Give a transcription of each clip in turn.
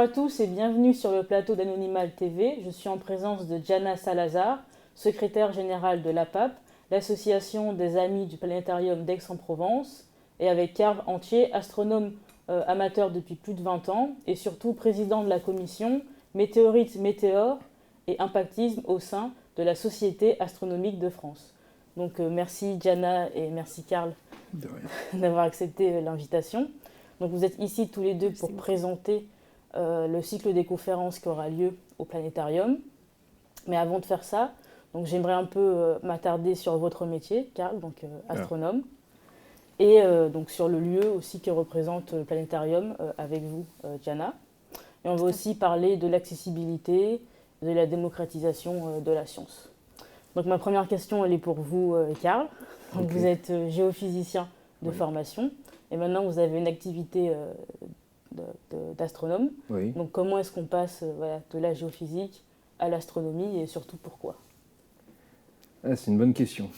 à tous et bienvenue sur le plateau d'Anonymal TV. Je suis en présence de Diana Salazar, secrétaire générale de l'APAP, l'association des Amis du Planétarium d'Aix-en-Provence, et avec Karl Entier, astronome amateur depuis plus de 20 ans et surtout président de la commission Météorites, Météores et Impactisme au sein de la Société astronomique de France. Donc merci Diana et merci Karl d'avoir accepté l'invitation. Donc vous êtes ici tous les deux pour présenter le cycle des conférences qui aura lieu au Planétarium. Mais avant de faire ça, donc j'aimerais un peu m'attarder sur votre métier, Karl, donc astronome, et donc sur le lieu aussi que représente le Planétarium avec vous, Diana. Et on va aussi parler de l'accessibilité, de la démocratisation de la science. Donc ma première question, elle est pour vous, Karl. Donc vous êtes géophysicien de formation. Et maintenant, vous avez une activité d'astronome. Oui. Donc, comment est-ce qu'on passe de la géophysique à l'astronomie et surtout pourquoi ? C'est une bonne question.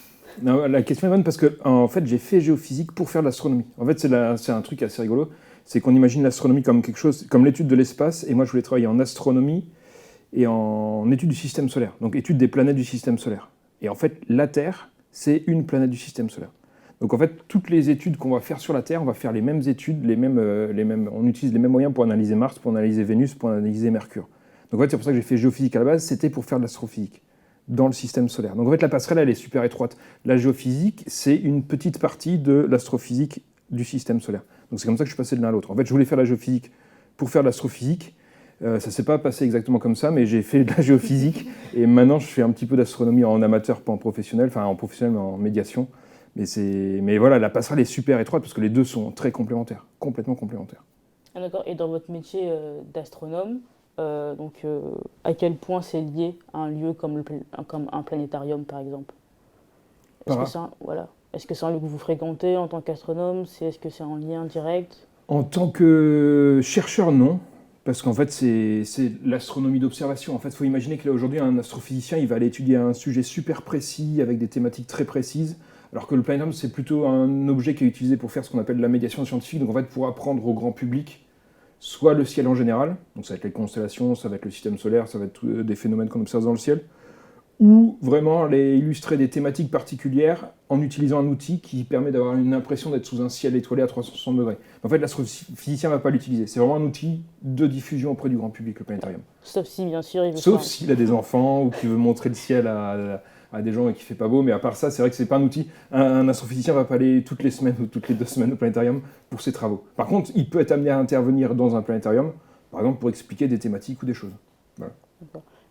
Non, la question est bonne parce que en fait, j'ai fait géophysique pour faire de l'astronomie. En fait, c'est un truc assez rigolo. C'est qu'on imagine l'astronomie comme quelque chose, comme l'étude de l'espace. Et moi, je voulais travailler en astronomie et en étude du système solaire. Donc, étude des planètes du système solaire. Et en fait, la Terre, c'est une planète du système solaire. Donc en fait, toutes les études qu'on va faire sur la Terre, on va faire les mêmes études, on utilise les mêmes moyens pour analyser Mars, pour analyser Vénus, pour analyser Mercure. Donc en fait, c'est pour ça que j'ai fait géophysique à la base, c'était pour faire de l'astrophysique dans le système solaire. Donc en fait, la passerelle, elle est super étroite. La géophysique, c'est une petite partie de l'astrophysique du système solaire. Donc c'est comme ça que je suis passé de l'un à l'autre. En fait, je voulais faire la géophysique pour faire de l'astrophysique. Ça ne s'est pas passé exactement comme ça, mais j'ai fait de la géophysique. Et maintenant, je fais un petit peu d'astronomie en amateur, pas en professionnel, enfin en professionnel, mais en médiation. Mais voilà, la passerelle est super étroite parce que les deux sont très complémentaires, complètement complémentaires. Ah, d'accord. Et dans votre métier d'astronome, à quel point c'est lié à un lieu comme un planétarium, par exemple ? Est-ce que c'est un lieu que vous fréquentez en tant qu'astronome ? Est-ce que c'est en lien direct ? En tant que chercheur, non. Parce qu'en fait, c'est l'astronomie d'observation. En fait, il faut imaginer que là, aujourd'hui, un astrophysicien, il va aller étudier un sujet super précis, avec des thématiques très précises. Alors que le planétarium, c'est plutôt un objet qui est utilisé pour faire ce qu'on appelle la médiation scientifique, donc en fait pour apprendre au grand public, soit le ciel en général, donc ça va être les constellations, ça va être le système solaire, ça va être des phénomènes qu'on observe dans le ciel, ou vraiment illustrer des thématiques particulières en utilisant un outil qui permet d'avoir une impression d'être sous un ciel étoilé à 360 degrés. En fait, l'astrophysicien ne va pas l'utiliser, c'est vraiment un outil de diffusion auprès du grand public, le planétarium. Sauf si, bien sûr, Sauf s'il a des enfants ou qu'il veut montrer le ciel à des gens et qu'il ne fait pas beau, mais à part ça, c'est vrai que ce n'est pas un outil. Un astrophysicien ne va pas aller toutes les semaines ou toutes les 2 semaines au planétarium pour ses travaux. Par contre, il peut être amené à intervenir dans un planétarium, par exemple pour expliquer des thématiques ou des choses. Voilà.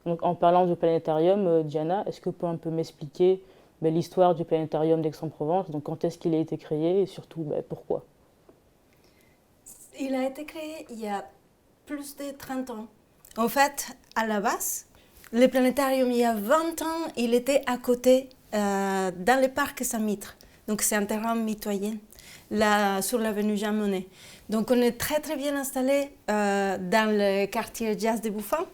Donc, en parlant du planétarium, Diana, est-ce que vous pouvez un peu m'expliquer l'histoire du planétarium d'Aix-en-Provence ? Donc, quand est-ce qu'il a été créé et surtout pourquoi ? Il a été créé il y a plus de 30 ans. En fait, à la base, le planétarium, il y a 20 ans, il était à côté, dans le parc Saint-Mitre. Donc, c'est un terrain mitoyen, là, sur l'avenue Jean Monnet. Donc, on est très, très bien installé dans le quartier Jazz de Buffon.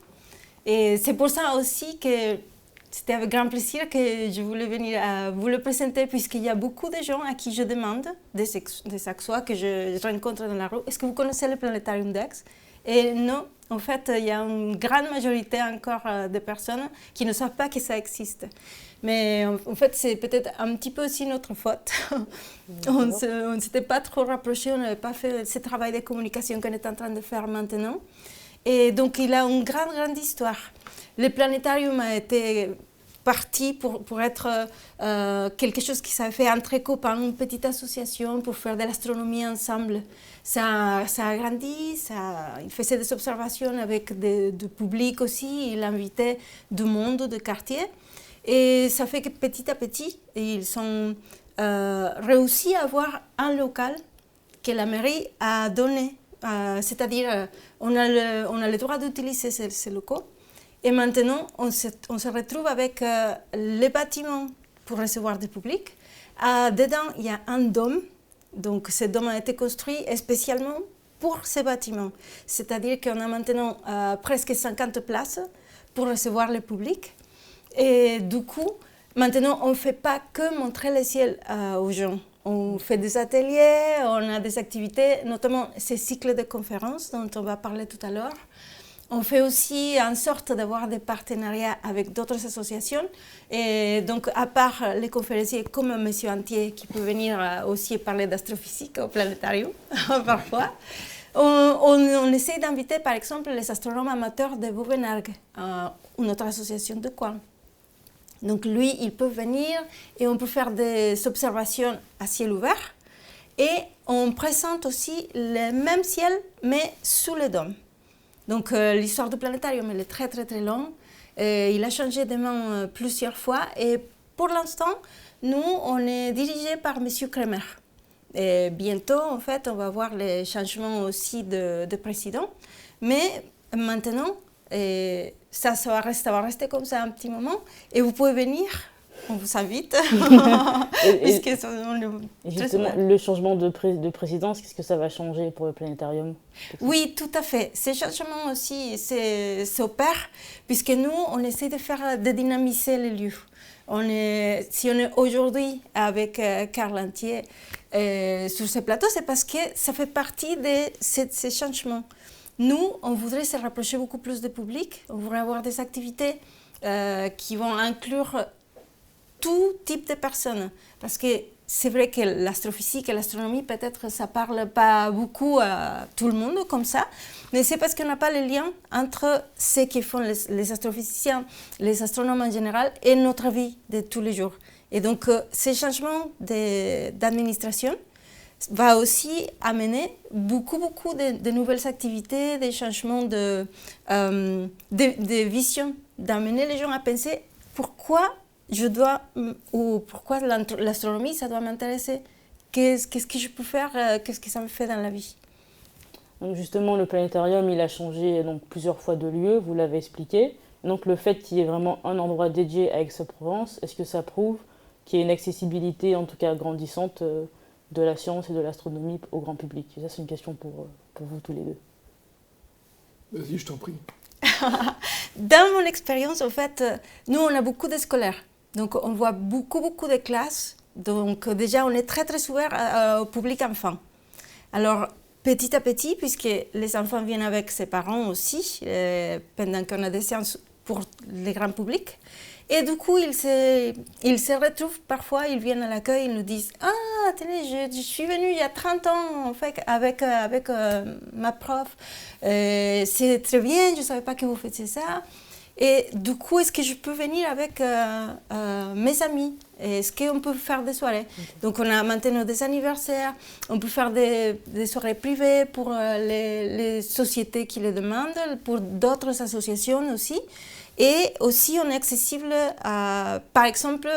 Et c'est pour ça aussi que c'était avec grand plaisir que je voulais venir vous le présenter, puisqu'il y a beaucoup de gens à qui je demande, des Aixois que je rencontre dans la rue, est-ce que vous connaissez le planétarium d'Aix ? Et non, en fait, il y a une grande majorité encore de personnes qui ne savent pas que ça existe. Mais en fait, c'est peut-être un petit peu aussi notre faute. On ne s'était pas trop rapprochés, on n'avait pas fait ce travail de communication qu'on est en train de faire maintenant. Et donc, il a une grande histoire. Le planétarium a été parti pour être quelque chose qui s'est fait entre copains, une petite association pour faire de l'astronomie ensemble. Ça a grandi, il faisait des observations avec du public aussi, il invitait du monde, du quartier. Et ça fait que petit à petit, ils ont réussi à avoir un local que la mairie a donné. C'est-à-dire, on a le droit d'utiliser ces locaux. Et maintenant, on se retrouve avec les bâtiments pour recevoir du public. Dedans, il y a un dôme. Donc, ce dôme a été construit spécialement pour ces bâtiments. C'est-à-dire qu'on a maintenant presque 50 places pour recevoir le public. Et du coup, maintenant, on ne fait pas que montrer le ciel aux gens. On fait des ateliers, on a des activités, notamment ces cycles de conférences dont on va parler tout à l'heure. On fait aussi en sorte d'avoir des partenariats avec d'autres associations. Et donc, à part les conférenciers comme M. Antier, qui peut venir aussi parler d'astrophysique au planétarium, parfois, on essaie d'inviter, par exemple, les astronomes amateurs de Bovenargues, une autre association de Coin. Donc, lui, il peut venir et on peut faire des observations à ciel ouvert. Et on présente aussi le même ciel, mais sous le dôme. Donc, l'histoire du planétarium, elle est très, très, très longue. Il a changé de main plusieurs fois. Et pour l'instant, nous, on est dirigé par M. Kremer. Et bientôt, en fait, on va voir les changements aussi de président. Mais maintenant, ça va rester comme ça un petit moment. Et vous pouvez venir. On vous invite. Et justement, le changement de présidence, qu'est-ce que ça va changer pour le planétarium? Oui, tout à fait. Ces changements aussi s'opèrent, puisque nous, on essaie de dynamiser les lieux. Si on est aujourd'hui avec Karl Antier sur ce plateau, c'est parce que ça fait partie de ces changements. Nous, on voudrait se rapprocher beaucoup plus du public. On voudrait avoir des activités qui vont inclure tout type de personnes. Parce que c'est vrai que l'astrophysique et l'astronomie, peut-être, ça ne parle pas beaucoup à tout le monde comme ça, mais c'est parce qu'on n'a pas le lien entre ce que font les astrophysiciens, les astronomes en général, et notre vie de tous les jours. Et donc, ces changements d'administration va aussi amener beaucoup de nouvelles activités, des changements de vision, d'amener les gens à penser pourquoi pourquoi l'astronomie, ça doit m'intéresser. Qu'est-ce que je peux faire, qu'est-ce que ça me fait dans la vie. Donc justement, le planétarium, il a changé donc, plusieurs fois de lieu, vous l'avez expliqué. Donc le fait qu'il y ait vraiment un endroit dédié à Aix-en-Provence, est-ce que ça prouve qu'il y a une accessibilité, en tout cas grandissante, de la science et de l'astronomie au grand public? Et ça, c'est une question pour vous tous les deux. Vas-y, je t'en prie. Dans mon expérience, en fait, nous, on a beaucoup de scolaires. Donc, on voit beaucoup de classes. Donc, déjà, on est très, très ouvert au public enfant. Alors, petit à petit, puisque les enfants viennent avec ses parents aussi, pendant qu'on a des séances pour le grand public. Et du coup, ils se retrouvent parfois, ils viennent à l'accueil, ils nous disent « Ah, tenez, je suis venue il y a 30 ans en fait, avec ma prof. C'est très bien, je ne savais pas que vous faisiez ça. » Et du coup, est-ce que je peux venir avec mes amis? Est-ce qu'on peut faire des soirées? Donc, on a maintenant des anniversaires, on peut faire des soirées privées pour les sociétés qui les demandent, pour d'autres associations aussi. Et aussi, on est accessible à, par exemple,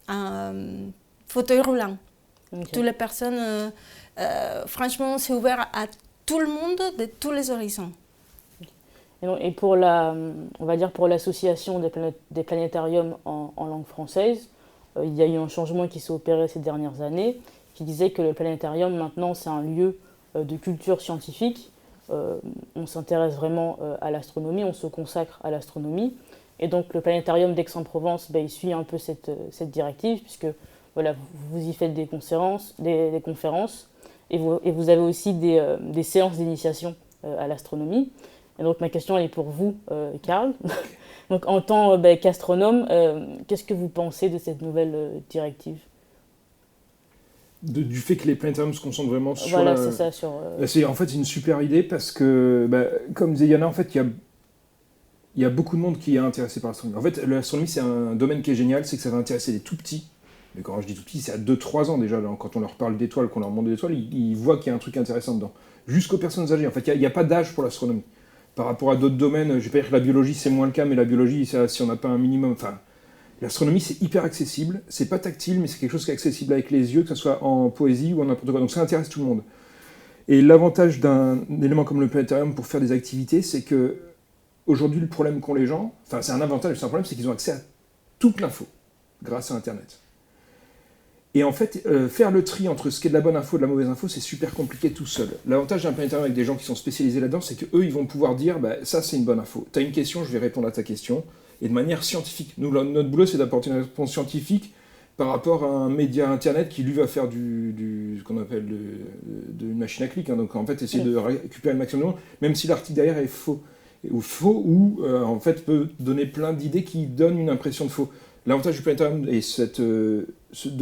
un fauteuil roulant. Okay. Toutes les personnes, franchement, c'est ouvert à tout le monde de tous les horizons. Et pour on va dire pour l'association des planétariums en langue française, il y a eu un changement qui s'est opéré ces dernières années, qui disait que le planétarium, maintenant, c'est un lieu de culture scientifique. On s'intéresse vraiment à l'astronomie, on se consacre à l'astronomie. Et donc le planétarium d'Aix-en-Provence, il suit un peu cette directive, puisque voilà, vous y faites des conférences, et vous avez aussi des séances d'initiation à l'astronomie. Et donc ma question elle est pour vous, Karl. Donc en tant qu'astronome, qu'est-ce que vous pensez de cette nouvelle directive ? Du fait que les planétariums se concentrent vraiment sur... Voilà, c'est ça. C'est en fait une super idée parce que, comme disait Yana, en fait, il y a beaucoup de monde qui est intéressé par l'astronomie. En fait, l'astronomie, c'est un domaine qui est génial, c'est que ça va intéresser les tout petits. Mais quand je dis tout petits, c'est à 2-3 ans déjà. Quand on leur parle d'étoiles, qu'on leur montre des étoiles, ils voient qu'il y a un truc intéressant dedans. Jusqu'aux personnes âgées. En fait, il n'y a pas d'âge pour l'astronomie. Par rapport à d'autres domaines, je ne vais pas dire que la biologie, c'est moins le cas, mais la biologie, ça, si on n'a pas un minimum... Enfin, l'astronomie, c'est hyper accessible. C'est pas tactile, mais c'est quelque chose qui est accessible avec les yeux, que ce soit en poésie ou en n'importe quoi. Donc ça intéresse tout le monde. Et l'avantage d'un élément comme le planétarium pour faire des activités, c'est que aujourd'hui, le problème qu'ont les gens, enfin c'est un avantage, c'est un problème, c'est qu'ils ont accès à toute l'info grâce à Internet. Et en fait, faire le tri entre ce qui est de la bonne info et de la mauvaise info, c'est super compliqué tout seul. L'avantage d'un planétarium avec des gens qui sont spécialisés là-dedans, c'est qu'eux, ils vont pouvoir dire ça c'est une bonne info. Tu as une question, je vais répondre à ta question. Et de manière scientifique. Nous, notre boulot, c'est d'apporter une réponse scientifique, par rapport à un média internet qui lui va faire ce qu'on appelle de une machine à clics. Hein. Donc en fait, essayer de récupérer le maximum de monde, même si l'article derrière est faux. Ou en fait peut donner plein d'idées qui donnent une impression de faux. L'avantage du planétarium est de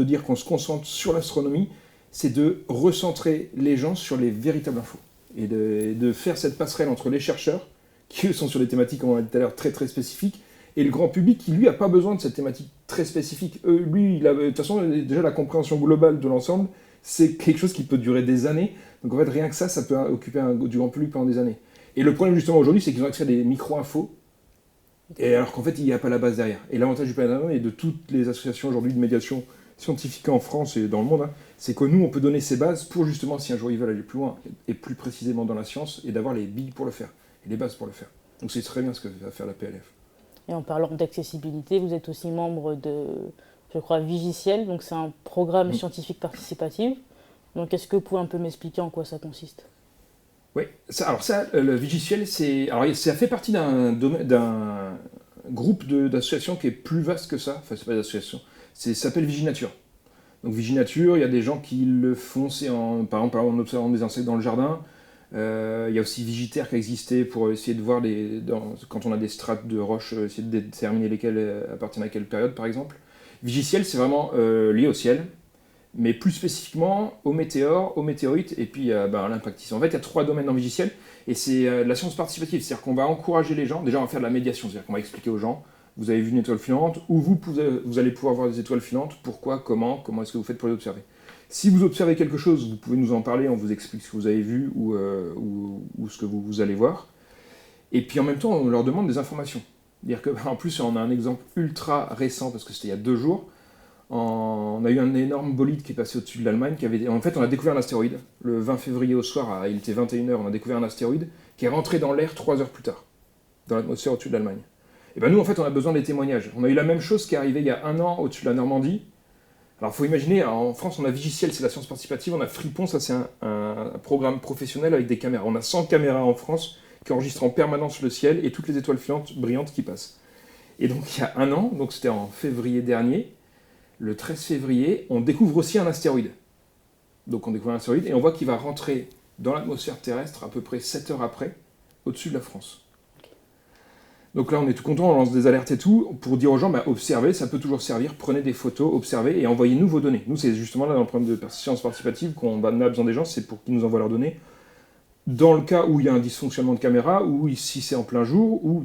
dire qu'on se concentre sur l'astronomie, c'est de recentrer les gens sur les véritables infos. Et de faire cette passerelle entre les chercheurs, qui eux sont sur des thématiques, on l'a dit tout à l'heure, très très spécifiques, et le grand public qui lui n'a pas besoin de cette thématique très spécifique. Lui, de toute façon, déjà la compréhension globale de l'ensemble, c'est quelque chose qui peut durer des années. Donc en fait, rien que ça peut occuper du grand public pendant des années. Et le problème justement aujourd'hui, c'est qu'ils ont accès à des micro-infos, et alors qu'en fait, il n'y a pas la base derrière. Et l'avantage du planétarium et de toutes les associations aujourd'hui de médiation scientifique en France et dans le monde, hein, c'est que nous, on peut donner ces bases pour justement, si un jour ils veulent aller plus loin, et plus précisément dans la science, et d'avoir les billes pour le faire, et les bases pour le faire. Donc c'est très bien ce que va faire la PLF. Et en parlant d'accessibilité, vous êtes aussi membre de, je crois, Vigiciel, donc c'est un programme scientifique participatif. Donc est-ce que vous pouvez un peu m'expliquer en quoi ça consiste ? Oui, le Vigiciel, ça fait partie d'un groupe d'associations qui est plus vaste que ça. Enfin, c'est pas d'association, ça s'appelle Viginature. Donc Viginature, il y a des gens qui le font, par exemple en observant des insectes dans le jardin. Il y a aussi Vigitaire qui a existé pour essayer de voir, quand on a des strates de roches, essayer de déterminer lesquelles appartiennent à quelle période, par exemple. Vigiciel, c'est vraiment lié au ciel, mais plus spécifiquement aux météores, aux météorites, et puis à l'impactisme. En fait, il y a 3 domaines dans Vigiciel, et c'est la science participative, c'est-à-dire qu'on va encourager les gens, déjà on va faire de la médiation, c'est-à-dire qu'on va expliquer aux gens, vous avez vu une étoile filante, ou vous allez pouvoir voir des étoiles filantes, pourquoi, comment est-ce que vous faites pour les observer. Si vous observez quelque chose, vous pouvez nous en parler, on vous explique ce que vous avez vu ou ce que vous allez voir. Et puis en même temps, on leur demande des informations. C'est-à-dire qu'en plus, on a un exemple ultra récent, parce que c'était il y a 2 jours, on a eu un énorme bolide qui est passé au-dessus de l'Allemagne. En fait, on a découvert un astéroïde. Le 20 février au soir, il était 21h, on a découvert un astéroïde qui est rentré dans l'air 3 heures plus tard, dans l'atmosphère au-dessus de l'Allemagne. Et bien nous, en fait, on a besoin des témoignages. On a eu la même chose qui est arrivée il y a 1 an au-dessus de la Normandie. Alors, il faut imaginer, en France, on a Vigiciel, c'est la science participative, on a Fripon, ça c'est un programme professionnel avec des caméras. On a 100 caméras en France qui enregistrent en permanence le ciel et toutes les étoiles filantes brillantes qui passent. Et donc, il y a 1 an, donc c'était en février dernier, le 13 février, on découvre aussi un astéroïde. Donc, on découvre un astéroïde et on voit qu'il va rentrer dans l'atmosphère terrestre à peu près 7 heures après, au-dessus de la France. Donc là, on est tout content, on lance des alertes et tout, pour dire aux gens, observez, ça peut toujours servir, prenez des photos, observez et envoyez-nous vos données. Nous, c'est justement là, dans le problème de science participative, qu'on a besoin des gens, c'est pour qu'ils nous envoient leurs données. Dans le cas où il y a un dysfonctionnement de caméra, ou si c'est en plein jour, ou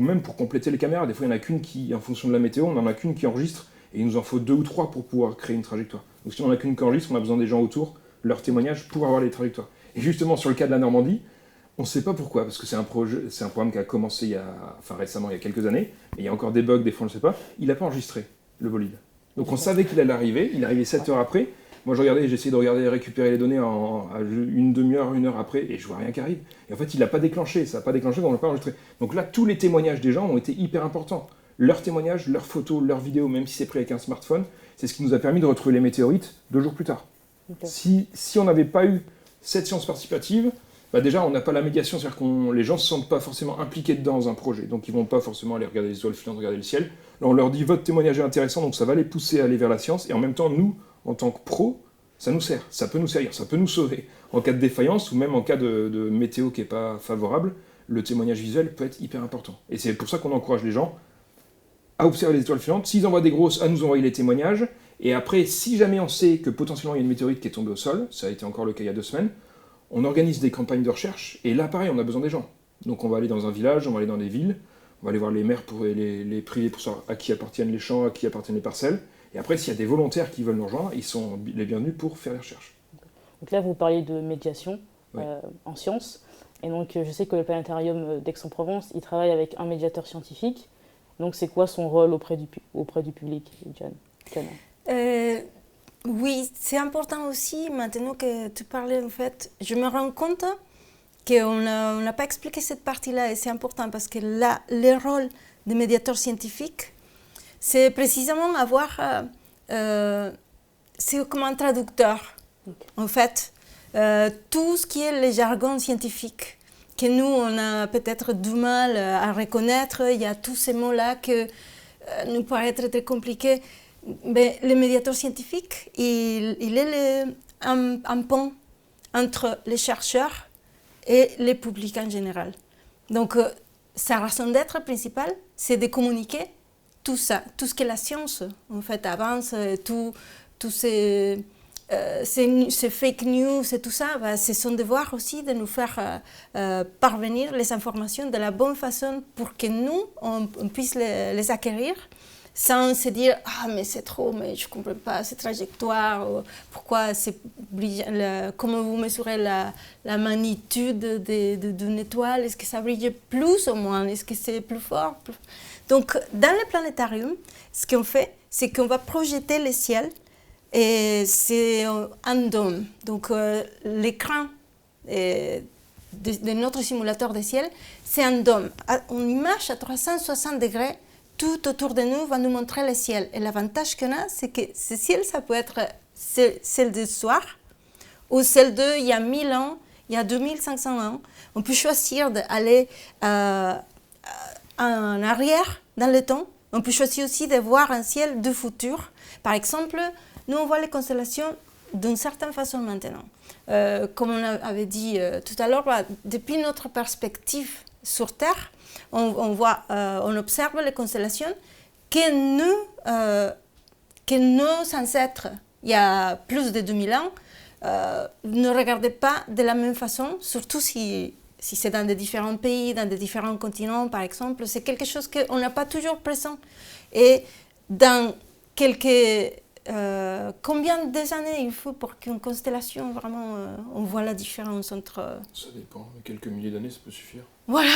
même pour compléter les caméras. Des fois, il n'y en a qu'une qui, en fonction de la météo, on n'en a qu'une qui enregistre, et il nous en faut 2 ou 3 pour pouvoir créer une trajectoire. Donc si on n'en a qu'une qui enregistre, on a besoin des gens autour, leurs témoignages, pour avoir les trajectoires. Et justement, sur le cas de la Normandie, on ne sait pas pourquoi, parce que c'est un programme qui a commencé récemment, il y a quelques années, et il y a encore des bugs, des fois on ne sait pas, il n'a pas enregistré le bolide. Donc on savait qu'il allait arriver, il est arrivé 7 heures après. Moi j'ai essayé de récupérer les données à une demi-heure, 1 heure après, et je vois rien qui arrive. Et en fait il n'a pas déclenché, ça n'a pas déclenché, donc on l'a pas enregistré. Donc là tous les témoignages des gens ont été hyper importants. Leurs témoignages, leurs photos, leurs vidéos, même si c'est pris avec un smartphone, c'est ce qui nous a permis de retrouver les météorites 2 jours plus tard. Okay. Si on n'avait pas eu cette science participative, déjà, on n'a pas la médiation, c'est-à-dire que les gens ne se sentent pas forcément impliqués dans un projet, donc ils ne vont pas forcément aller regarder les étoiles filantes, regarder le ciel. Là, on leur dit, votre témoignage est intéressant, donc ça va les pousser à aller vers la science, et en même temps, nous, en tant que pros, ça nous sert, ça peut nous servir, ça peut nous sauver. En cas de défaillance, ou même en cas de météo qui n'est pas favorable, le témoignage visuel peut être hyper important. Et c'est pour ça qu'on encourage les gens à observer les étoiles filantes, s'ils envoient des grosses, à nous envoyer les témoignages, et après, si jamais on sait que potentiellement il y a une météorite qui est tombée au sol, ça a été encore le cas il y a 2 semaines, on organise des campagnes de recherche, et là, pareil, on a besoin des gens. Donc on va aller dans un village, on va aller dans des villes, on va aller voir les maires pour les priver pour savoir à qui appartiennent les champs, à qui appartiennent les parcelles. Et après, s'il y a des volontaires qui veulent nous rejoindre, ils sont les bienvenus pour faire les recherches. Donc là, vous parliez de médiation oui. En sciences. Et donc, je sais que le planétarium d'Aix-en-Provence, il travaille avec un médiateur scientifique. Donc, c'est quoi son rôle auprès du public, Jana? Oui, c'est important aussi, maintenant que tu parlais, en fait, je me rends compte qu'on n'a pas expliqué cette partie-là, et c'est important parce que là, le rôle des médiateurs scientifiques, c'est précisément avoir, c'est comme un traducteur, okay. En fait, tout ce qui est le jargon scientifique, que nous, on a peut-être du mal à reconnaître, il y a tous ces mots-là qui nous paraissent très compliqués. Mais le médiateur scientifique, il est un pont entre les chercheurs et le public en général. Donc, sa raison d'être principale, c'est de communiquer tout ça, tout ce que la science en fait avance, tous ces fake news et tout ça, c'est son devoir aussi de nous faire parvenir les informations de la bonne façon pour que nous, on puisse les acquérir sans se dire « Ah, mais c'est trop, mais je ne comprends pas cette trajectoire, pourquoi c'est brillant, comment vous mesurez la magnitude d'une étoile, est-ce que ça brille plus ou moins, est-ce que c'est plus fort ?» Donc, dans le planétarium, ce qu'on fait, c'est qu'on va projeter le ciel et c'est un dôme. Donc, l'écran de notre simulateur de ciel, c'est un dôme. Une image à 360 degrés, tout autour de nous va nous montrer le ciel. Et l'avantage qu'on a, c'est que ce ciel, ça peut être celle du soir ou celle d'il y a 1000 ans, il y a 2500 ans. On peut choisir d'aller en arrière dans le temps. On peut choisir aussi de voir un ciel du futur. Par exemple, nous, on voit les constellations d'une certaine façon maintenant. Comme on avait dit tout à l'heure, depuis notre perspective sur Terre, on observe les constellations que nos ancêtres, il y a plus de 2000 ans, ne regardaient pas de la même façon, surtout si c'est dans des différents pays, dans des différents continents, par exemple. C'est quelque chose qu'on n'a pas toujours présent. Et dans combien d'années il faut pour qu'une constellation, vraiment, on voit la différence entre... Ça dépend, quelques milliers d'années, ça peut suffire. Voilà.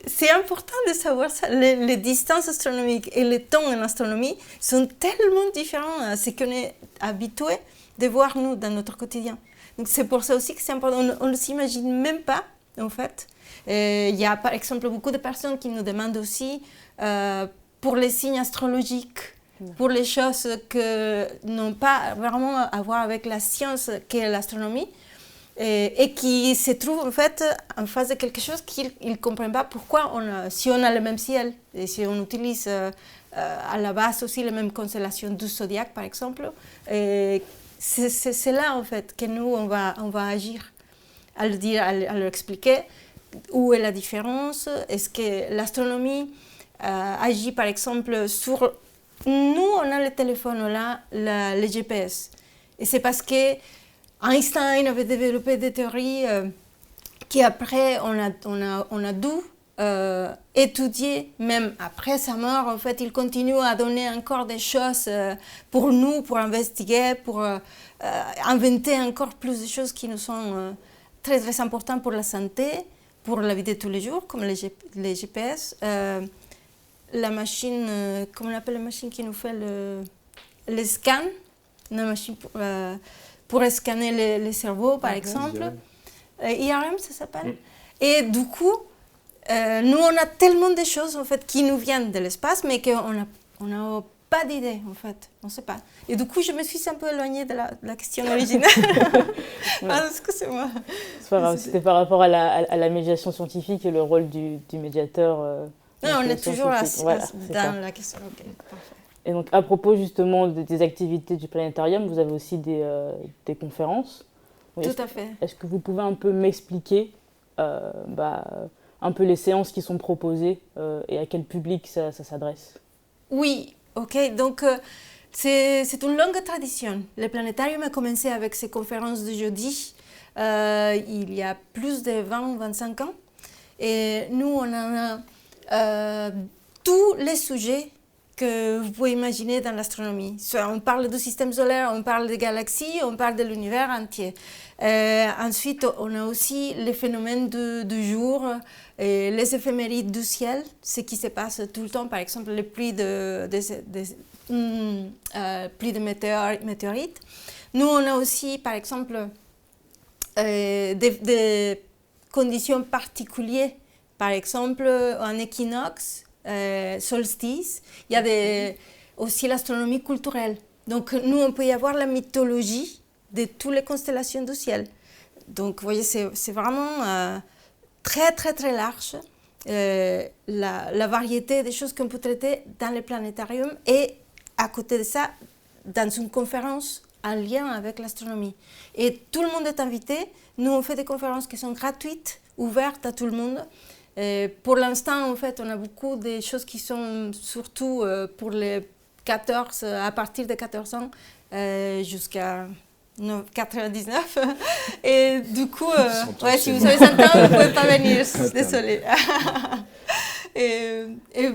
C'est important de savoir ça. Les distances astronomiques et les temps en astronomie sont tellement différents à ce qu'on est habitué de voir, nous, dans notre quotidien. Donc c'est pour ça aussi que c'est important. On ne s'imagine même pas, en fait. Il y a, par exemple, beaucoup de personnes qui nous demandent aussi pour les signes astrologiques, pour les choses qui n'ont pas vraiment à voir avec la science qu'est l'astronomie, et qui se trouvent en fait en face de quelque chose qu'ils ne comprennent pas pourquoi, si on a le même ciel, et si on utilise à la base aussi les mêmes constellations du zodiaque par exemple, c'est là en fait que nous on va agir, à le dire, à leur expliquer où est la différence. Est-ce que l'astronomie agit par exemple sur... Nous, on a le téléphone, on a le GPS. Et c'est parce que Einstein avait développé des théories qu'après, on a dû étudier, même après sa mort. En fait, il continue à donner encore des choses pour nous, pour investiguer, pour inventer encore plus de choses qui nous sont très, très importantes pour la santé, pour la vie de tous les jours, comme les GPS. La machine, comment on appelle la machine qui nous fait le scan, la machine pour scanner le cerveau, par exemple. IRM, ça s'appelle. Et du coup, nous, on a tellement de choses, en fait, qui nous viennent de l'espace, mais qu'on n'a pas d'idée, en fait. On ne sait pas. Et du coup, je me suis un peu éloignée de la question originale. Excusez-moi. C'était par rapport à la médiation scientifique et le rôle du médiateur. Non, on est toujours dans la question. Okay, parfait. Et donc, à propos justement des activités du planétarium, vous avez aussi des conférences. Tout à fait. Est-ce que vous pouvez un peu m'expliquer un peu les séances qui sont proposées et à quel public ça s'adresse? Oui, ok. Donc, c'est une longue tradition. Le planétarium a commencé avec ses conférences de jeudi il y a plus de 20-25 ans. Et nous, on en a tous les sujets que vous pouvez imaginer dans l'astronomie. On parle du système solaire, on parle des galaxies, on parle de l'univers entier. Ensuite, on a aussi les phénomènes du jour, les éphémérides du ciel, ce qui se passe tout le temps, par exemple les pluies de météorites. Nous, on a aussi, par exemple, des conditions particulières. Par exemple, en équinoxe, solstice, il y a aussi l'astronomie culturelle. Donc, nous, on peut y avoir la mythologie de toutes les constellations du ciel. Donc, vous voyez, c'est vraiment très, très, très large. la variété des choses qu'on peut traiter dans les planétariums et à côté de ça, dans une conférence en lien avec l'astronomie. Et tout le monde est invité. Nous, on fait des conférences qui sont gratuites, ouvertes à tout le monde. Pour l'instant, en fait, on a beaucoup de choses qui sont surtout pour les 14, à partir de 14 ans jusqu'à 99. Et du coup, ouais, si vous avez 100 ans, vous ne pouvez pas venir, désolée. et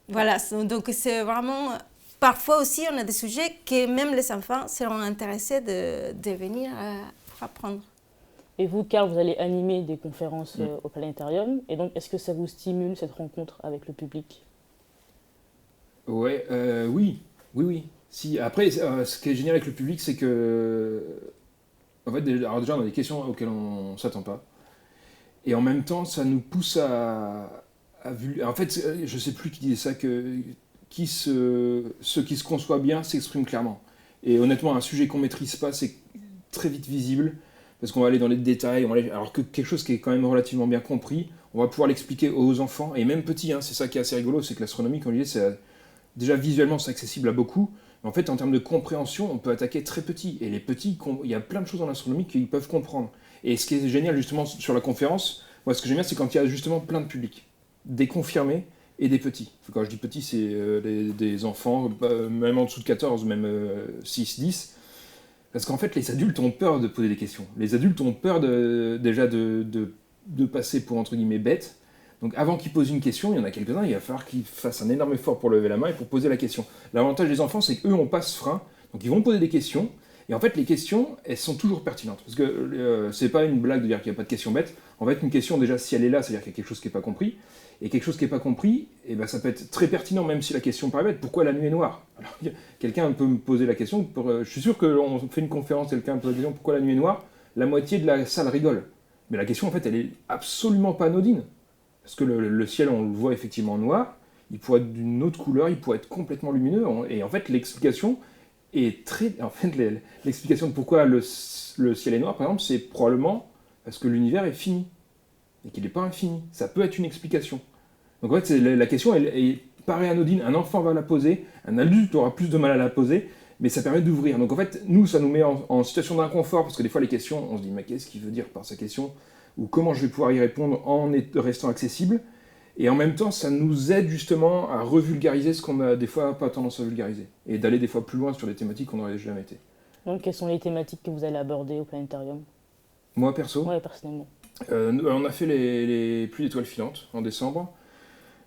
voilà, donc c'est vraiment... Parfois aussi, on a des sujets que même les enfants seront intéressés de venir pour apprendre. Et vous, Karl, vous allez animer des conférences au planétarium. Et donc, est-ce que ça vous stimule, cette rencontre avec le public? Ouais, oui. Si, après, ce qui est génial avec le public, c'est que... En fait, alors déjà, on a des questions auxquelles on ne s'attend pas. Et en même temps, ça nous pousse à en fait, je ne sais plus qui disait ça, que ceux qui se conçoivent bien s'expriment clairement. Et honnêtement, un sujet qu'on ne maîtrise pas, c'est très vite visible, parce qu'on va aller dans les détails, alors que quelque chose qui est quand même relativement bien compris, on va pouvoir l'expliquer aux enfants, et même petits, c'est ça qui est assez rigolo, c'est que l'astronomie, comme je disais, déjà visuellement c'est accessible à beaucoup, mais en fait en termes de compréhension, on peut attaquer très petit, et les petits, il y a plein de choses dans l'astronomie qu'ils peuvent comprendre. Et ce qui est génial justement sur la conférence, moi ce que j'aime bien, c'est quand il y a justement plein de publics, des confirmés, et des petits. Quand je dis petits, c'est des enfants, même en dessous de 14, même 6, 10. Parce qu'en fait, les adultes ont peur de poser des questions. Les adultes ont peur déjà de passer pour, entre guillemets, bêtes. Donc avant qu'ils posent une question, il y en a quelques-uns, il va falloir qu'ils fassent un énorme effort pour lever la main et pour poser la question. L'avantage des enfants, c'est qu'eux n'ont pas ce frein. Donc ils vont poser des questions. Et en fait, les questions, elles sont toujours pertinentes. Parce que c'est pas une blague de dire qu'il n'y a pas de questions bêtes. En fait, une question, déjà, si elle est là, c'est-à-dire qu'il y a quelque chose qui n'est pas compris. Et quelque chose qui n'est pas compris, eh ben, ça peut être très pertinent, même si la question paraît bête. Pourquoi la nuit est noire? Alors, quelqu'un peut me poser la question. Je suis sûr qu'on fait une conférence, quelqu'un me pose la question pourquoi la nuit est noire. La moitié de la salle rigole. Mais la question, en fait, elle est absolument pas anodine. Parce que le ciel, on le voit effectivement noir. Il pourrait être d'une autre couleur, il pourrait être complètement lumineux. Et en fait, l'explication est très. En fait, l'explication de pourquoi le ciel est noir, par exemple, c'est probablement parce que l'univers est fini. Et qu'il n'est pas infini. Ça peut être une explication. Donc en fait, la question, elle paraît anodine. Un enfant va la poser, un adulte aura plus de mal à la poser, mais ça permet d'ouvrir. Donc en fait, nous, ça nous met en situation d'inconfort, parce que des fois, les questions, on se dit, mais qu'est-ce qu'il veut dire par sa question? Ou comment je vais pouvoir y répondre en restant accessible? Et en même temps, ça nous aide justement à revulgariser ce qu'on a des fois pas tendance à vulgariser. Et d'aller des fois plus loin sur des thématiques qu'on n'aurait jamais été. Donc quelles sont les thématiques que vous allez aborder au planétarium? Moi, perso? Ouais, personnellement. On a fait les pluies d'étoiles filantes en décembre.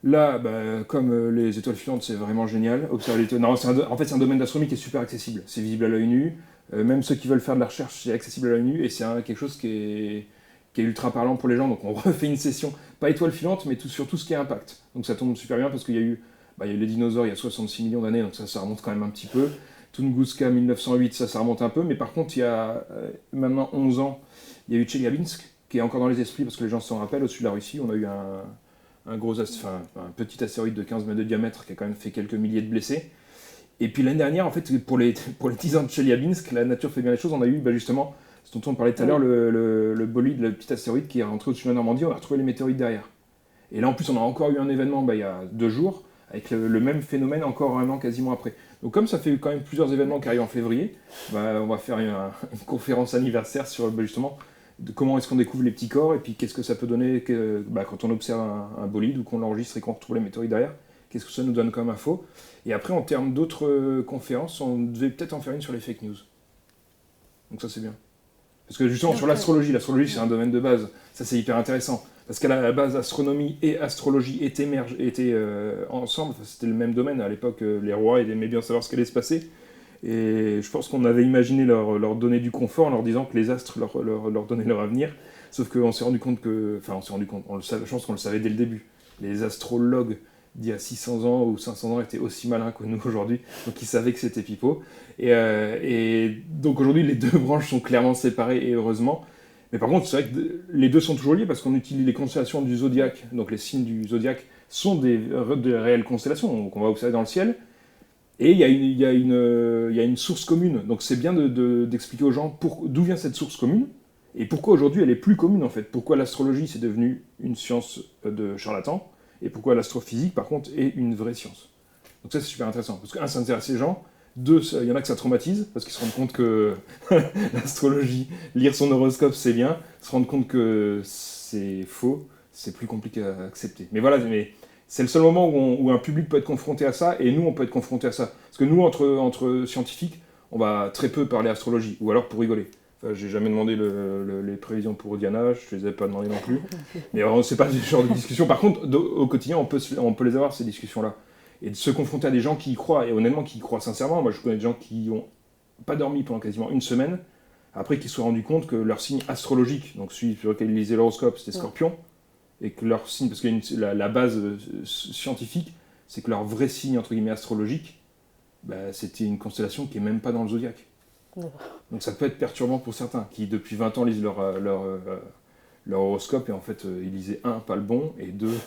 Là, comme les étoiles filantes, c'est vraiment génial. Observer les en fait, c'est un domaine d'astronomie qui est super accessible. C'est visible à l'œil nu. Même ceux qui veulent faire de la recherche, c'est accessible à l'œil nu. Et c'est quelque chose qui est ultra parlant pour les gens. Donc on refait une session, pas étoiles filantes, mais sur tout ce qui est impact. Donc ça tombe super bien parce qu'il y a eu les dinosaures il y a 66 millions d'années, donc ça remonte quand même un petit peu. Tunguska 1908, ça remonte un peu. Mais par contre, il y a maintenant 11 ans, il y a eu Tcheliabinsk, qui est encore dans les esprits parce que les gens s'en rappellent. Au-dessus de la Russie, on a eu un petit astéroïde de 15 mètres de diamètre qui a quand même fait quelques milliers de blessés. Et puis l'année dernière, en fait, pour les 10 ans de Tcheliabinsk, la nature fait bien les choses. On a eu justement, ce dont on parlait tout à l'heure, le bolide, le petit astéroïde qui est rentré au-dessus de la Normandie. On a retrouvé les météorites derrière. Et là, en plus, on a encore eu un événement il y a 2 jours avec le même phénomène encore un an quasiment après. Donc comme ça fait quand même plusieurs événements qui arrivent en février, on va faire une conférence anniversaire sur justement de comment est-ce qu'on découvre les petits corps et puis qu'est-ce que ça peut donner quand on observe un bolide ou qu'on l'enregistre et qu'on retrouve les météorites derrière, qu'est-ce que ça nous donne comme info. Et après, en termes d'autres conférences, on devait peut-être en faire une sur les fake news. Donc ça, c'est bien. Parce que justement, sur l'astrologie c'est un domaine de base, ça c'est hyper intéressant. Parce qu'à la base, astronomie et astrologie étaient ensemble, c'était le même domaine. À l'époque, les rois aimaient bien savoir ce qui allait se passer. Et je pense qu'on avait imaginé leur donner du confort en leur disant que les astres leur donnaient leur avenir. Sauf qu'on s'est rendu compte on le savait, je pense qu'on le savait dès le début. Les astrologues d'il y a 600 ans ou 500 ans étaient aussi malins que nous aujourd'hui, donc ils savaient que c'était pipeau. Et donc aujourd'hui, les deux branches sont clairement séparées, et heureusement. Mais par contre, c'est vrai que les deux sont toujours liés parce qu'on utilise les constellations du zodiaque. Donc les signes du zodiaque sont des réelles constellations qu'on va observer dans le ciel. Et il y a une source commune. Donc c'est bien d'expliquer aux gens d'où vient cette source commune. Et pourquoi aujourd'hui elle est plus commune en fait? Pourquoi l'astrologie c'est devenu une science de charlatan et pourquoi l'astrophysique par contre est une vraie science? Donc ça c'est super intéressant parce que un, ça intéresse les gens, deux, il y en a que ça traumatise parce qu'ils se rendent compte que l'astrologie, lire son horoscope c'est bien, se rendre compte que c'est faux, c'est plus compliqué à accepter. Mais voilà, mais c'est le seul moment où un public peut être confronté à ça et nous on peut être confronté à ça. Parce que nous entre scientifiques, on va très peu parler astrologie ou alors pour rigoler. Enfin, j'ai jamais demandé les prévisions pour Diana, je ne les ai pas demandé non plus. Mais c'est pas ce genre de discussion. Par contre, au quotidien, on peut les avoir, ces discussions-là. Et de se confronter à des gens qui y croient, et honnêtement qui y croient sincèrement. Moi, je connais des gens qui n'ont pas dormi pendant quasiment une semaine, après qu'ils se sont rendus compte que leur signe astrologique, donc celui sur lequel ils lisaient l'horoscope, c'était Scorpion, et que leur signe, parce que la base scientifique, c'est que leur vrai signe, entre guillemets, astrologique, bah, c'était une constellation qui n'est même pas dans le zodiaque. Donc ça peut être perturbant pour certains qui depuis 20 ans lisent leur horoscope et en fait ils lisaient un, pas le bon, et deux,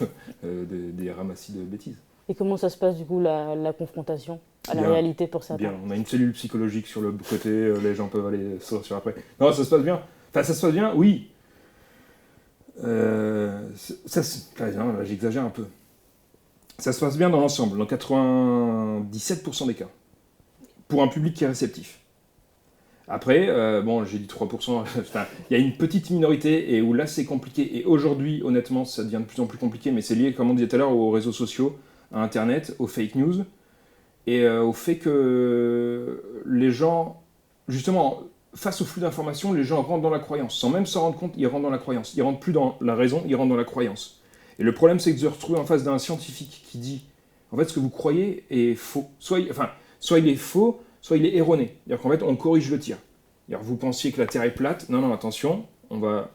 des ramassis de bêtises. Et comment ça se passe du coup la confrontation à la réalité pour certains? Bien, on a une cellule psychologique sur le côté, les gens peuvent aller sur après. Non, ça se passe bien. Enfin ça se passe bien, oui. Là, j'exagère un peu. Ça se passe bien dans l'ensemble, dans 97% des cas. Pour un public qui est réceptif. Après, j'ai dit 3%, il y a une petite minorité et où là c'est compliqué. Et aujourd'hui, honnêtement, ça devient de plus en plus compliqué, mais c'est lié, comme on disait tout à l'heure, aux réseaux sociaux, à Internet, aux fake news, et au fait que les gens, justement, face au flux d'informations, les gens rentrent dans la croyance. Sans même s'en rendre compte, ils rentrent dans la croyance. Ils rentrent plus dans la raison, ils rentrent dans la croyance. Et le problème, c'est que de se retrouver en face d'un scientifique qui dit, en fait, ce que vous croyez est faux. Soit il est faux, soit il est erroné. C'est-à-dire qu'en fait, on corrige le tir. Vous pensiez que la Terre est plate. Non, attention, on va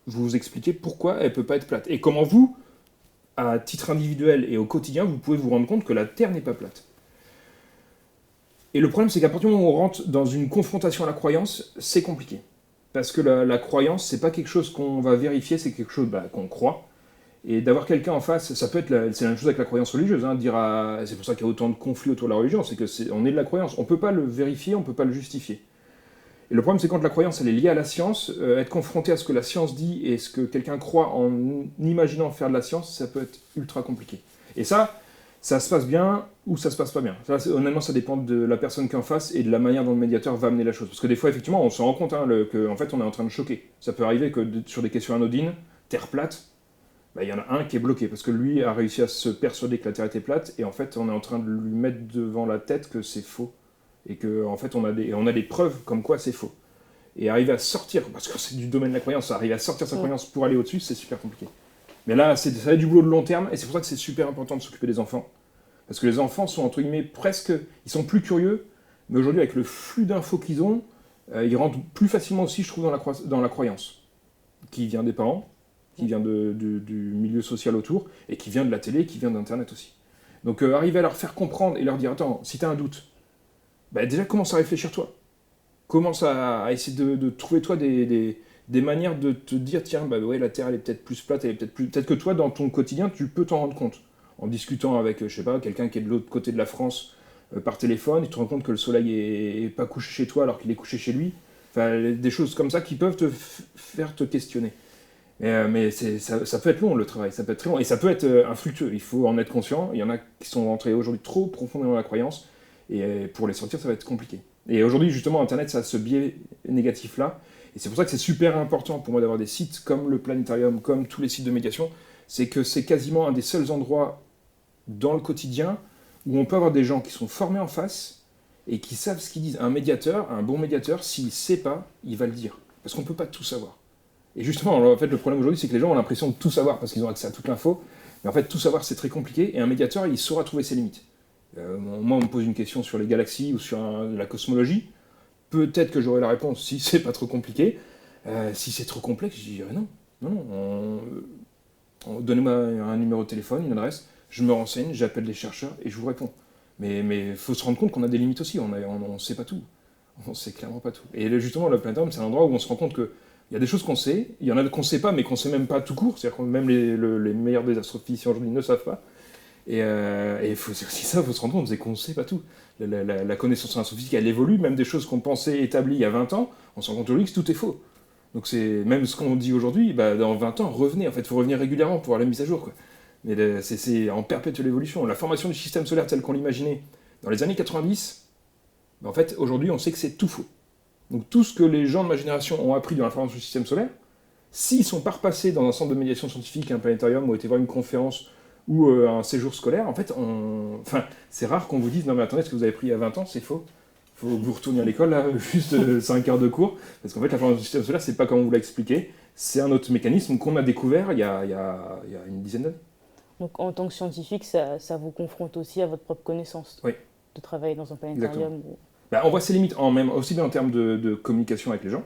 vous expliquer pourquoi elle ne peut pas être plate. Et comment vous, à titre individuel et au quotidien, vous pouvez vous rendre compte que la Terre n'est pas plate. Et le problème, c'est qu'à partir du moment où on rentre dans une confrontation à la croyance, c'est compliqué. Parce que la croyance, c'est pas quelque chose qu'on va vérifier, c'est quelque chose qu'on croit. Et d'avoir quelqu'un en face, ça peut être c'est la même chose avec la croyance religieuse. C'est pour ça qu'il y a autant de conflits autour de la religion, on est de la croyance. On ne peut pas le vérifier, on ne peut pas le justifier. Et le problème, c'est quand la croyance elle est liée à la science, être confronté à ce que la science dit et ce que quelqu'un croit en imaginant faire de la science, ça peut être ultra compliqué. Et ça se passe bien ou ça se passe pas bien. Honnêtement, ça dépend de la personne qui est en face et de la manière dont le médiateur va amener la chose. Parce que des fois, effectivement, on se rend compte qu'en fait, on est en train de choquer. Ça peut arriver que sur des questions anodines, terre plate, il y en a un qui est bloqué, parce que lui a réussi à se persuader que la Terre était plate, et en fait on est en train de lui mettre devant la tête que c'est faux, et qu'en fait on a des preuves comme quoi c'est faux. Et arriver à sortir, parce que c'est du domaine de la croyance, arriver à sortir sa croyance pour aller au-dessus, c'est super compliqué. Mais là, ça va être du boulot de long terme, et c'est pour ça que c'est super important de s'occuper des enfants. Parce que les enfants sont, entre guillemets, ils sont plus curieux, mais aujourd'hui avec le flux d'infos qu'ils ont, ils rentrent plus facilement aussi, je trouve, dans la croyance, qui vient des parents, qui vient du milieu social autour, et qui vient de la télé, qui vient d'Internet aussi. Donc arriver à leur faire comprendre et leur dire, attends, si tu as un doute, déjà commence à réfléchir toi. Commence à essayer de trouver toi des manières de te dire, tiens, la Terre elle est peut-être plus plate, peut-être que toi, dans ton quotidien, tu peux t'en rendre compte. En discutant avec, je sais pas, quelqu'un qui est de l'autre côté de la France, par téléphone, tu te rends compte que le soleil est pas couché chez toi alors qu'il est couché chez lui. Enfin, des choses comme ça qui peuvent te faire te questionner. Mais ça peut être long le travail, ça peut être très long et ça peut être infructueux, il faut en être conscient. Il y en a qui sont rentrés aujourd'hui trop profondément dans la croyance et pour les sortir ça va être compliqué. Et aujourd'hui justement Internet ça a ce biais négatif là et c'est pour ça que c'est super important pour moi d'avoir des sites comme le Planétarium, comme tous les sites de médiation, c'est que c'est quasiment un des seuls endroits dans le quotidien où on peut avoir des gens qui sont formés en face et qui savent ce qu'ils disent. Un bon médiateur, s'il ne sait pas, il va le dire parce qu'on ne peut pas tout savoir. Et justement, en fait, le problème aujourd'hui, c'est que les gens ont l'impression de tout savoir parce qu'ils ont accès à toute l'info. Mais en fait, tout savoir, c'est très compliqué. Et un médiateur, il saura trouver ses limites. Moi, on me pose une question sur les galaxies ou sur la cosmologie. Peut-être que j'aurai la réponse si c'est pas trop compliqué. Si c'est trop complexe, je dirais non. Donnez-moi un numéro de téléphone, une adresse. Je me renseigne, j'appelle les chercheurs et je vous réponds. Mais il faut se rendre compte qu'on a des limites aussi. On ne sait pas tout. On ne sait clairement pas tout. Et justement, le Planétarium, c'est un endroit où on se rend compte que il y a des choses qu'on sait, il y en a qu'on ne sait pas, mais qu'on ne sait même pas tout court. C'est-à-dire que même les meilleurs des astrophysiciens aujourd'hui ne savent pas. Et c'est aussi ça, il faut se rendre compte, c'est qu'on ne sait pas tout. La connaissance en astrophysique, elle évolue, même des choses qu'on pensait établies il y a 20 ans, on se rend compte aujourd'hui que tout est faux. Donc c'est même ce qu'on dit aujourd'hui, dans 20 ans, revenez, en fait, il faut revenir régulièrement pour avoir la mise à jour, quoi. Mais c'est en perpétuelle évolution. La formation du système solaire tel qu'on l'imaginait dans les années 90, en fait, aujourd'hui, on sait que c'est tout faux. Donc tout ce que les gens de ma génération ont appris dans la formation du système solaire, s'ils ne sont pas repassés dans un centre de médiation scientifique, un planétarium, ou été voir une conférence ou un séjour scolaire, en fait, c'est rare qu'on vous dise « Non mais attendez, ce que vous avez pris il y a 20 ans, c'est faux. Il faut que vous retourniez à l'école, là, juste 5 heures de cours. » Parce qu'en fait, la formation du système solaire, c'est pas comme on vous l'a expliqué. C'est un autre mécanisme qu'on a découvert il y a une dizaine d'années. Donc en tant que scientifique, ça vous confronte aussi à votre propre connaissance, oui, de travailler dans un planétarium. On voit ses limites, aussi bien en termes de communication avec les gens,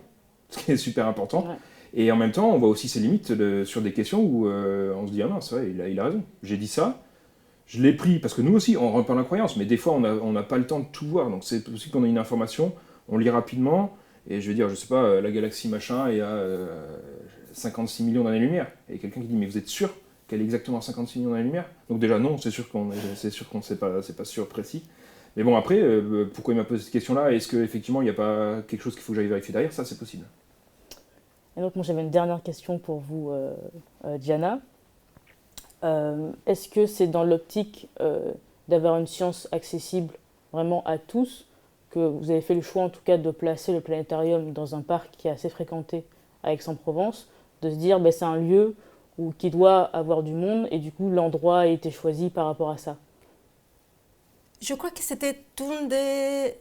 ce qui est super important, Ouais. et en même temps, on voit aussi ses limites sur des questions où on se dit « Ah non, c'est vrai, il a raison, j'ai dit ça, je l'ai pris, parce que nous aussi, on rentre par la croyance, mais des fois, on n'a pas le temps de tout voir, donc c'est possible qu'on ait une information, on lit rapidement, et je vais dire, je sais pas, la galaxie machin est à 56 millions d'années-lumière, et quelqu'un qui dit « Mais vous êtes sûr qu'elle est exactement à 56 millions d'années-lumière ?» Donc déjà, non, c'est sûr qu'on ne sait pas, c'est pas sûr précis. Mais bon, après, pourquoi il m'a posé cette question-là? Est-ce qu'effectivement, il n'y a pas quelque chose qu'il faut que j'aille vérifier derrière? Ça, c'est possible. Et donc, moi, j'avais une dernière question pour vous, Diana. Est-ce que c'est dans l'optique d'avoir une science accessible vraiment à tous que vous avez fait le choix, en tout cas, de placer le planétarium dans un parc qui est assez fréquenté à Aix-en-Provence, de se dire c'est un lieu qui doit avoir du monde et du coup, l'endroit a été choisi par rapport à ça? Je crois que c'était une des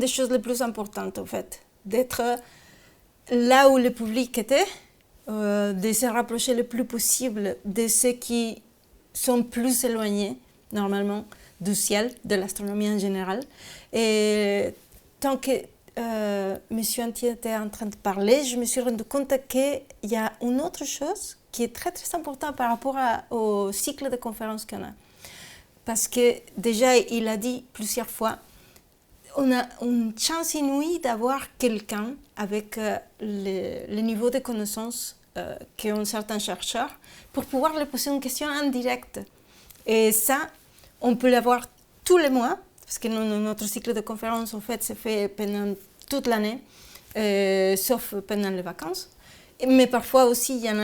choses les plus importantes, en fait, d'être là où le public était, de se rapprocher le plus possible de ceux qui sont plus éloignés, normalement, du ciel, de l'astronomie en général. Et tant que M. Antier était en train de parler, je me suis rendu compte qu'il y a une autre chose qui est très, très importante par rapport au cycle de conférences qu'on a. Parce que déjà, il a dit plusieurs fois, on a une chance inouïe d'avoir quelqu'un avec le niveau de connaissance qu'ont certains chercheurs pour pouvoir lui poser une question en direct. Et ça, on peut l'avoir tous les mois, parce que notre cycle de conférences, en fait, se fait pendant toute l'année, sauf pendant les vacances. Mais parfois aussi, il y en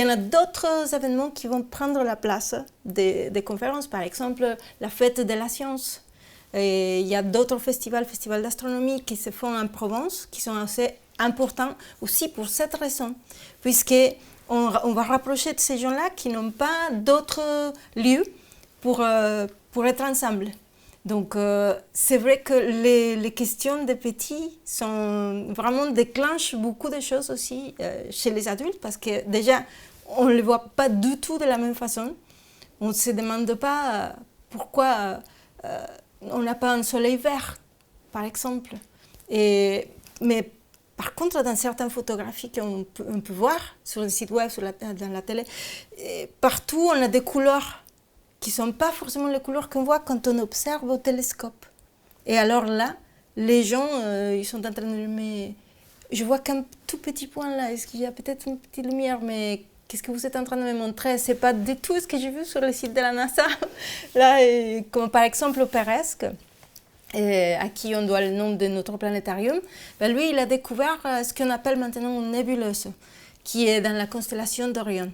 a d'autres événements qui vont prendre la place des conférences. Par exemple, la fête de la science. Et il y a d'autres festivals d'astronomie qui se font en Provence, qui sont assez importants aussi pour cette raison, puisqu'on va rapprocher de ces gens-là qui n'ont pas d'autres lieux pour être ensemble. Donc, c'est vrai que les questions des petits vraiment déclenchent beaucoup de choses aussi chez les adultes, parce que déjà, on ne les voit pas du tout de la même façon. On ne se demande pas pourquoi on n'a pas un soleil vert, par exemple. Mais par contre, dans certaines photographies qu'on peut voir sur le site web, dans la télé, partout, on a des couleurs qui ne sont pas forcément les couleurs qu'on voit quand on observe au télescope. Et alors là, les gens, ils sont en train de dire, mais je vois qu'un tout petit point là, est-ce qu'il y a peut-être une petite lumière, mais qu'est-ce que vous êtes en train de me montrer? C'est pas du tout ce que j'ai vu sur le site de la NASA. Là, comme par exemple Peresque, à qui on doit le nom de notre planétarium, lui, il a découvert ce qu'on appelle maintenant une nébuleuse, qui est dans la constellation d'Orion.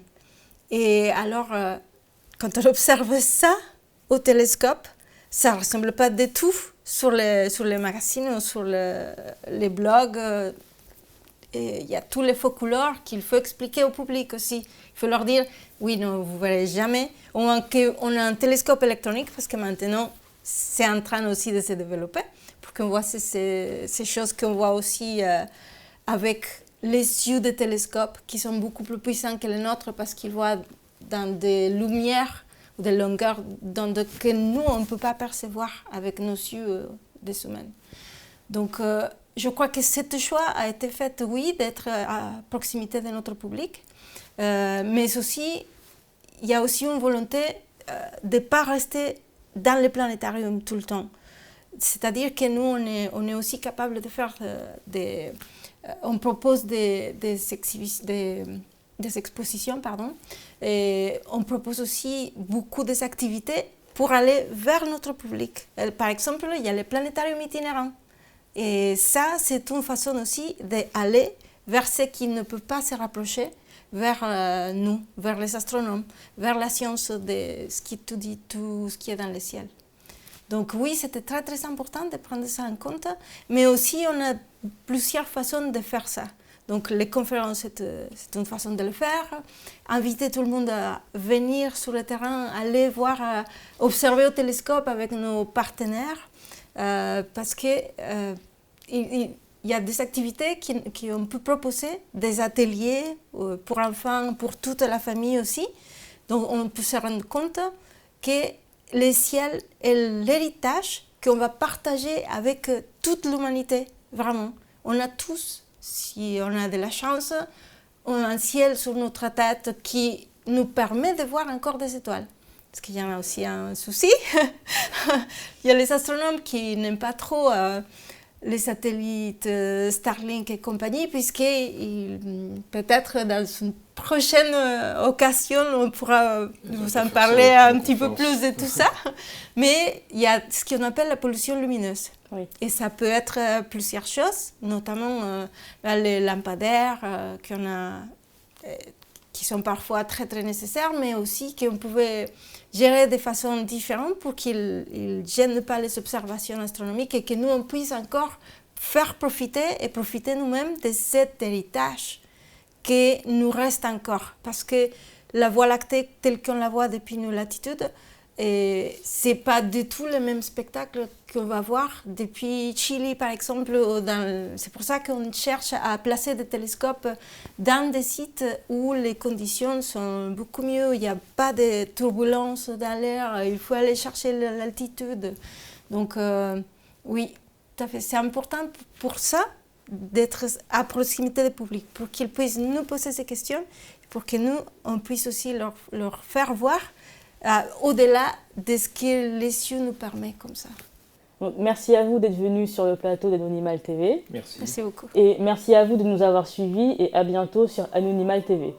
Et alors, quand on observe ça au télescope, ça ne ressemble pas du tout sur les magazines ou sur les blogs. Il y a tous les faux couleurs qu'il faut expliquer au public aussi. Il faut leur dire, oui, non, vous ne verrez jamais. On a un télescope électronique parce que maintenant, c'est en train aussi de se développer pour qu'on voit ces choses qu'on voit aussi avec les yeux des télescopes qui sont beaucoup plus puissants que les nôtres parce qu'ils voient dans des lumières ou des longueurs que nous, on ne peut pas percevoir avec nos yeux des humains. Donc, je crois que ce choix a été fait, oui, d'être à proximité de notre public, mais aussi, il y a aussi une volonté de ne pas rester dans le planétarium tout le temps. C'est-à-dire que nous, on est aussi capable de faire on propose des des expositions, pardon. Et on propose aussi beaucoup d'activités pour aller vers notre public. Par exemple, il y a les planétariums itinérants. Et ça, c'est une façon aussi d'aller vers ceux qui ne peuvent pas se rapprocher, vers nous, vers les astronomes, vers la science de ce qui tout dit, tout ce qui est dans le ciel. Donc oui, c'était très très important de prendre ça en compte, mais aussi on a plusieurs façons de faire ça. Donc les conférences, c'est une façon de le faire. Inviter tout le monde à venir sur le terrain, aller voir, observer au télescope avec nos partenaires, parce que il y a des activités qu'on peut proposer, des ateliers pour enfants, pour toute la famille aussi. Donc on peut se rendre compte que le ciel est l'héritage qu'on va partager avec toute l'humanité, vraiment. On a tous, si on a de la chance, on a un ciel sur notre tête qui nous permet de voir encore des étoiles. Parce qu'il y en a aussi un souci. Il y a les astronomes qui n'aiment pas trop les satellites Starlink et compagnie, puisque peut-être dans une prochaine occasion, on pourra vous en parler un petit peu plus de tout ça. Mais il y a ce qu'on appelle la pollution lumineuse. Oui. Et ça peut être plusieurs choses, notamment les lampadaires qui sont parfois très très nécessaires, mais aussi qu'on pouvait gérer de façon différente pour qu'ils ne gênent pas les observations astronomiques et que nous, on puisse encore faire profiter et profiter nous-mêmes de cet héritage qui nous reste encore. Parce que la Voie lactée, telle qu'on la voit depuis nos latitudes, ce n'est pas du tout le même spectacle qu'on va voir depuis Chili, par exemple. C'est pour ça qu'on cherche à placer des télescopes dans des sites où les conditions sont beaucoup mieux. Il n'y a pas de turbulences dans l'air, il faut aller chercher l'altitude. Donc oui, tout à fait. C'est important pour ça d'être à proximité du public, pour qu'ils puissent nous poser ces questions, pour que nous, on puisse aussi leur faire voir au-delà de ce que les cieux nous permettent comme ça. Donc, merci à vous d'être venus sur le plateau d'Anonymal TV. Merci. Merci beaucoup. Et merci à vous de nous avoir suivis et à bientôt sur Anonymal TV.